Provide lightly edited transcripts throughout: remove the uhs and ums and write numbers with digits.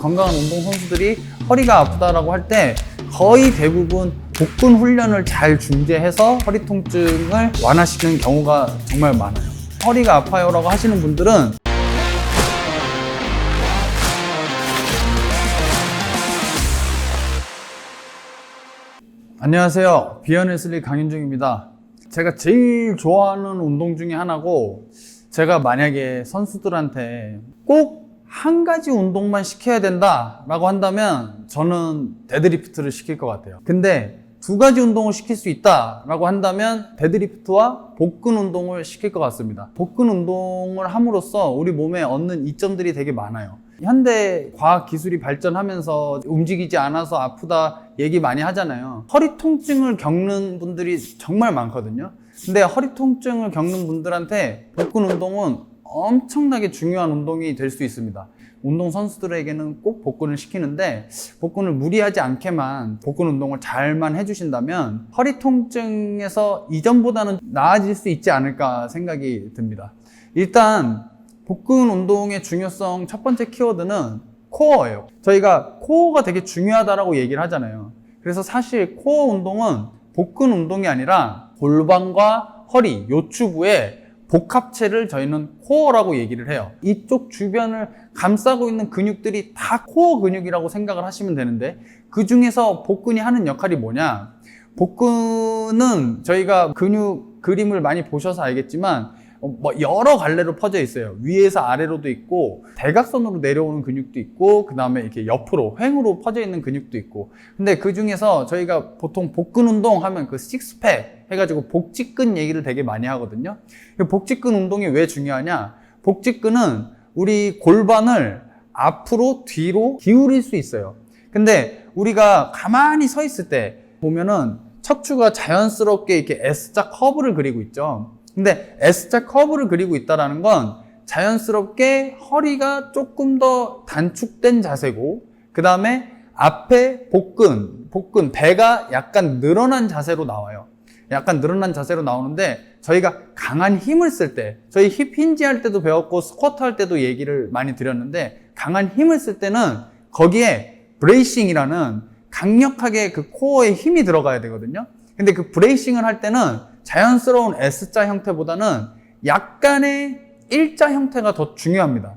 건강한 운동 선수들이 허리가 아프다라고 할 때 거의 대부분 복근 훈련을 잘 중재해서 허리 통증을 완화시키는 경우가 정말 많아요. 허리가 아파요라고 하시는 분들은 안녕하세요. 비언&웨슬리 강윤중입니다. 제가 제일 좋아하는 운동 중에 하나고, 제가 만약에 선수들한테 꼭 한 가지 운동만 시켜야 된다 라고 한다면 저는 데드리프트를 시킬 것 같아요. 근데 두 가지 운동을 시킬 수 있다 라고 한다면 데드리프트와 복근 운동을 시킬 것 같습니다. 복근 운동을 함으로써 우리 몸에 얻는 이점들이 되게 많아요. 현대 과학 기술이 발전하면서 움직이지 않아서 아프다 얘기 많이 하잖아요. 허리 통증을 겪는 분들이 정말 많거든요. 근데 허리 통증을 겪는 분들한테 복근 운동은 엄청나게 중요한 운동이 될 수 있습니다. 운동 선수들에게는 꼭 복근을 시키는데, 복근을 무리하지 않게만 복근 운동을 잘만 해주신다면 허리 통증에서 이전보다는 나아질 수 있지 않을까 생각이 듭니다. 일단 복근 운동의 중요성 첫 번째 키워드는 코어예요. 저희가 코어가 되게 중요하다고 얘기를 하잖아요. 그래서 사실 코어 운동은 복근 운동이 아니라 골반과 허리, 요추부에 복합체를 저희는 코어라고 얘기를 해요. 이쪽 주변을 감싸고 있는 근육들이 다 코어 근육이라고 생각을 하시면 되는데, 그 중에서 복근이 하는 역할이 뭐냐? 복근은 저희가 근육 그림을 많이 보셔서 알겠지만 여러 갈래로 퍼져 있어요. 위에서 아래로도 있고, 대각선으로 내려오는 근육도 있고, 그 다음에 이렇게 옆으로 횡으로 퍼져 있는 근육도 있고. 근데 그 중에서 저희가 보통 복근 운동 하면 그 식스팩 해가지고 복직근 얘기를 되게 많이 하거든요. 복직근 운동이 왜 중요하냐? 복직근은 우리 골반을 앞으로 뒤로 기울일 수 있어요. 근데 우리가 가만히 서 있을 때 보면은 척추가 자연스럽게 이렇게 S자 커브를 그리고 있죠. 근데 S자 커브를 그리고 있다는 건 자연스럽게 허리가 조금 더 단축된 자세고, 그 다음에 앞에 복근, 배가 약간 늘어난 자세로 나와요. 약간 늘어난 자세로 나오는데, 저희가 강한 힘을 쓸 때, 저희 힙 힌지 할 때도 배웠고 스쿼트 할 때도 얘기를 많이 드렸는데, 강한 힘을 쓸 때는 거기에 브레이싱이라는 강력하게 그 코어에 힘이 들어가야 되거든요. 근데 그 브레이싱을 할 때는 자연스러운 S자 형태보다는 약간의 일자 형태가 더 중요합니다.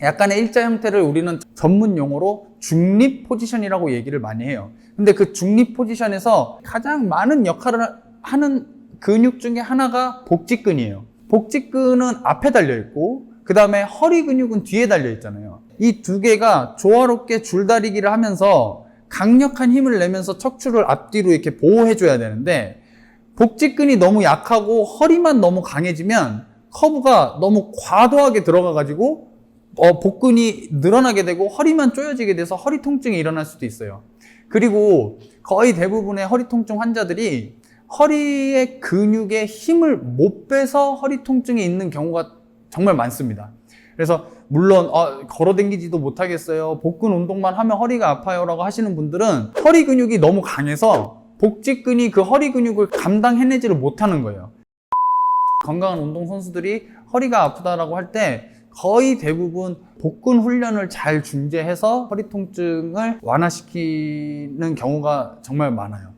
약간의 일자 형태를 우리는 전문 용어로 중립 포지션이라고 얘기를 많이 해요. 근데 그 중립 포지션에서 가장 많은 역할을 하는 근육 중에 하나가 복직근이에요. 복직근은 앞에 달려 있고, 그 다음에 허리 근육은 뒤에 달려 있잖아요. 이 두 개가 조화롭게 줄다리기를 하면서 강력한 힘을 내면서 척추를 앞뒤로 이렇게 보호해줘야 되는데, 복직근이 너무 약하고 허리만 너무 강해지면 커브가 너무 과도하게 들어가가지고 복근이 늘어나게 되고 허리만 쪼여지게 돼서 허리 통증이 일어날 수도 있어요. 그리고 거의 대부분의 허리 통증 환자들이 허리의 근육에 힘을 못 빼서 허리 통증이 있는 경우가 정말 많습니다. 그래서 물론 걸어다니지도 못하겠어요, 복근 운동만 하면 허리가 아파요 라고 하시는 분들은 허리 근육이 너무 강해서 복직근이 그 허리 근육을 감당해내지를 못하는 거예요. 건강한 운동 선수들이 허리가 아프다라고 할 때 거의 대부분 복근 훈련을 잘 중재해서 허리 통증을 완화시키는 경우가 정말 많아요.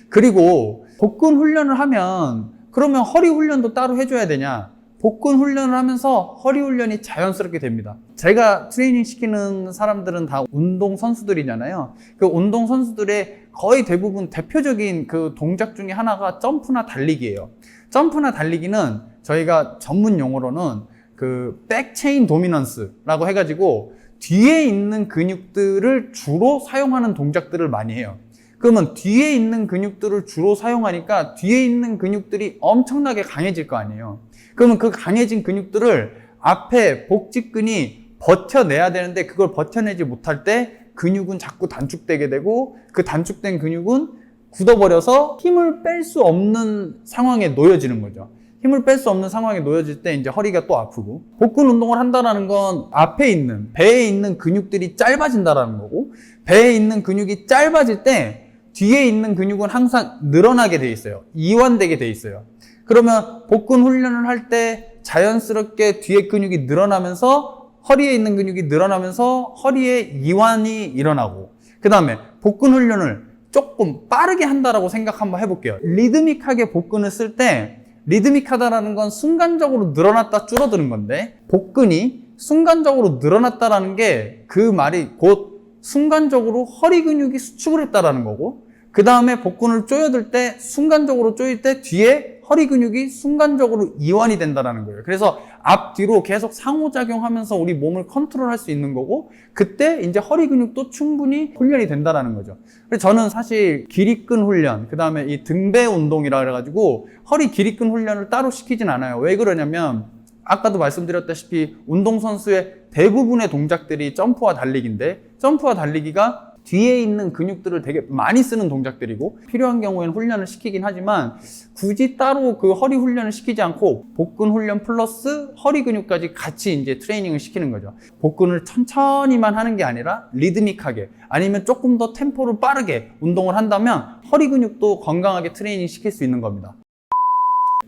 그리고 복근 훈련을 하면 그러면 허리 훈련도 따로 해줘야 되냐? 복근 훈련을 하면서 허리 훈련이 자연스럽게 됩니다. 제가 트레이닝 시키는 사람들은 다 운동 선수들이잖아요. 그 운동 선수들의 거의 대부분 대표적인 그 동작 중에 하나가 점프나 달리기예요. 점프나 달리기는 저희가 전문 용어로는 그 백체인 도미넌스라고 해가지고 뒤에 있는 근육들을 주로 사용하는 동작들을 많이 해요. 그러면 뒤에 있는 근육들을 주로 사용하니까 뒤에 있는 근육들이 엄청나게 강해질 거 아니에요. 그러면 그 강해진 근육들을 앞에 복직근이 버텨내야 되는데, 그걸 버텨내지 못할 때 근육은 자꾸 단축되게 되고, 그 단축된 근육은 굳어버려서 힘을 뺄 수 없는 상황에 놓여지는 거죠. 힘을 뺄 수 없는 상황에 놓여질 때 이제 허리가 또 아프고, 복근 운동을 한다는 건 앞에 있는, 배에 있는 근육들이 짧아진다는 거고, 배에 있는 근육이 짧아질 때 뒤에 있는 근육은 항상 늘어나게 돼 있어요. 이완되게 돼 있어요. 그러면 복근 훈련을 할 때 자연스럽게 뒤에 근육이 늘어나면서 허리에 있는 근육이 늘어나면서 허리에 이완이 일어나고, 그 다음에 복근 훈련을 조금 빠르게 한다라고 생각 한번 해볼게요. 리드믹하게 복근을 쓸 때, 리드믹하다라는 건 순간적으로 늘어났다 줄어드는 건데, 복근이 순간적으로 늘어났다라는 게 그 말이 곧 순간적으로 허리 근육이 수축을 했다라는 거고, 그 다음에 복근을 조여들 때, 순간적으로 조일 때 뒤에 허리 근육이 순간적으로 이완이 된다라는 거예요. 그래서 앞뒤로 계속 상호작용하면서 우리 몸을 컨트롤할 수 있는 거고, 그때 이제 허리 근육도 충분히 훈련이 된다라는 거죠. 그래서 저는 사실 길이끈 훈련, 그 다음에 이 등배 운동이라 그래가지고 허리 길이끈 훈련을 따로 시키진 않아요. 왜 그러냐면 아까도 말씀드렸다시피 운동선수의 대부분의 동작들이 점프와 달리기인데, 점프와 달리기가 뒤에 있는 근육들을 되게 많이 쓰는 동작들이고, 필요한 경우에는 훈련을 시키긴 하지만 굳이 따로 그 허리 훈련을 시키지 않고 복근 훈련 플러스 허리 근육까지 같이 이제 트레이닝을 시키는 거죠. 복근을 천천히만 하는 게 아니라 리드믹하게, 아니면 조금 더 템포를 빠르게 운동을 한다면 허리 근육도 건강하게 트레이닝 시킬 수 있는 겁니다.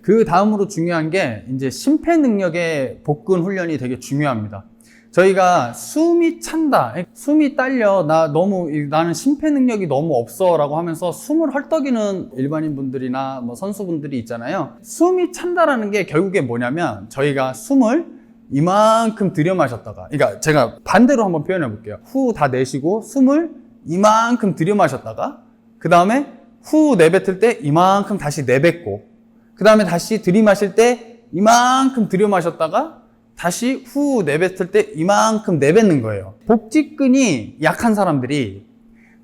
그 다음으로 중요한 게 이제 심폐 능력의 복근 훈련이 되게 중요합니다. 저희가 숨이 찬다, 숨이 딸려, 나는 심폐 능력이 너무 없어 라고 하면서 숨을 헐떡이는 일반인 분들이나 뭐 선수분들이 있잖아요. 숨이 찬다라는 게 결국에 뭐냐면, 저희가 숨을 이만큼 들여 마셨다가, 그러니까 제가 반대로 한번 표현해 볼게요. 후 다 내쉬고 숨을 이만큼 들여 마셨다가, 그 다음에 후 내뱉을 때 이만큼 다시 내뱉고, 그 다음에 다시 들이마실 때 이만큼 들이마셨다가 다시 후 내뱉을 때 이만큼 내뱉는 거예요. 복직근이 약한 사람들이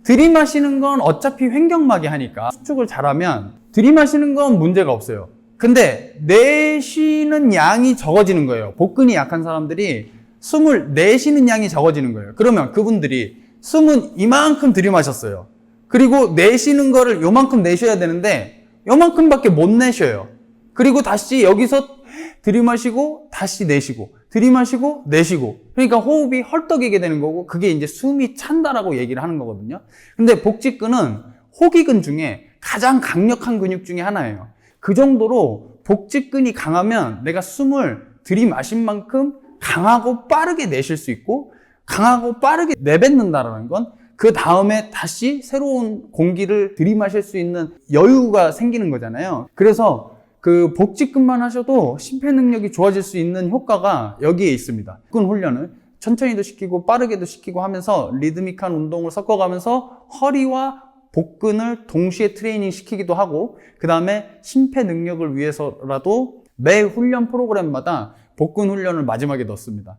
들이마시는 건 어차피 횡격막이 하니까 수축을 잘하면 들이마시는 건 문제가 없어요. 근데 내쉬는 양이 적어지는 거예요. 복근이 약한 사람들이 숨을 내쉬는 양이 적어지는 거예요. 그러면 그분들이 숨은 이만큼 들이마셨어요. 그리고 내쉬는 거를 요만큼 내셔야 되는데 요만큼밖에 못 내셔요. 그리고 다시 여기서 들이마시고 다시 내쉬고, 들이마시고 내쉬고, 그러니까 호흡이 헐떡이게 되는 거고, 그게 이제 숨이 찬다라고 얘기를 하는 거거든요. 근데 복직근은 호기근 중에 가장 강력한 근육 중에 하나예요. 그 정도로 복직근이 강하면 내가 숨을 들이마신 만큼 강하고 빠르게 내쉴 수 있고, 강하고 빠르게 내뱉는다라는 건 그 다음에 다시 새로운 공기를 들이마실 수 있는 여유가 생기는 거잖아요. 그래서 그 복직근만 하셔도 심폐 능력이 좋아질 수 있는 효과가 여기에 있습니다. 복근 훈련을 천천히도 시키고 빠르게도 시키고 하면서 리드믹한 운동을 섞어가면서 허리와 복근을 동시에 트레이닝 시키기도 하고, 그 다음에 심폐 능력을 위해서라도 매 훈련 프로그램마다 복근 훈련을 마지막에 넣습니다.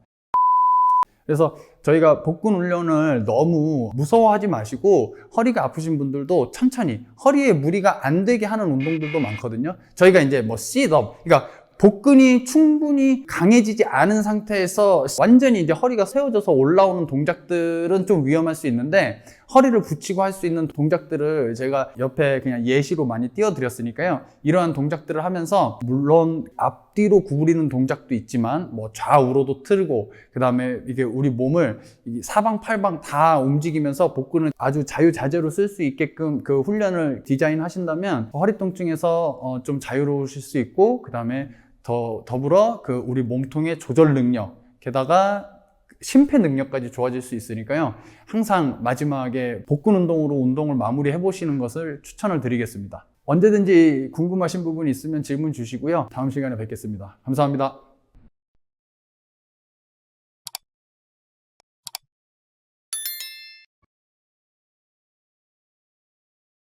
그래서 저희가 복근 훈련을 너무 무서워하지 마시고, 허리가 아프신 분들도 천천히, 허리에 무리가 안 되게 하는 운동들도 많거든요. 저희가 이제 뭐 씰업, 그러니까 복근이 충분히 강해지지 않은 상태에서 완전히 이제 허리가 세워져서 올라오는 동작들은 좀 위험할 수 있는데, 허리를 붙이고 할 수 있는 동작들을 제가 옆에 그냥 예시로 많이 띄워드렸으니까요. 이러한 동작들을 하면서 물론 앞뒤로 구부리는 동작도 있지만 뭐 좌우로도 틀고, 그 다음에 이게 우리 몸을 사방팔방 다 움직이면서 복근을 아주 자유자재로 쓸 수 있게끔 그 훈련을 디자인하신다면 허리 통증에서 좀 자유로우실 수 있고, 그 다음에 더불어 그 우리 몸통의 조절 능력, 게다가 심폐 능력까지 좋아질 수 있으니까요. 항상 마지막에 복근 운동으로 운동을 마무리해 보시는 것을 추천을 드리겠습니다. 언제든지 궁금하신 부분이 있으면 질문 주시고요. 다음 시간에 뵙겠습니다. 감사합니다.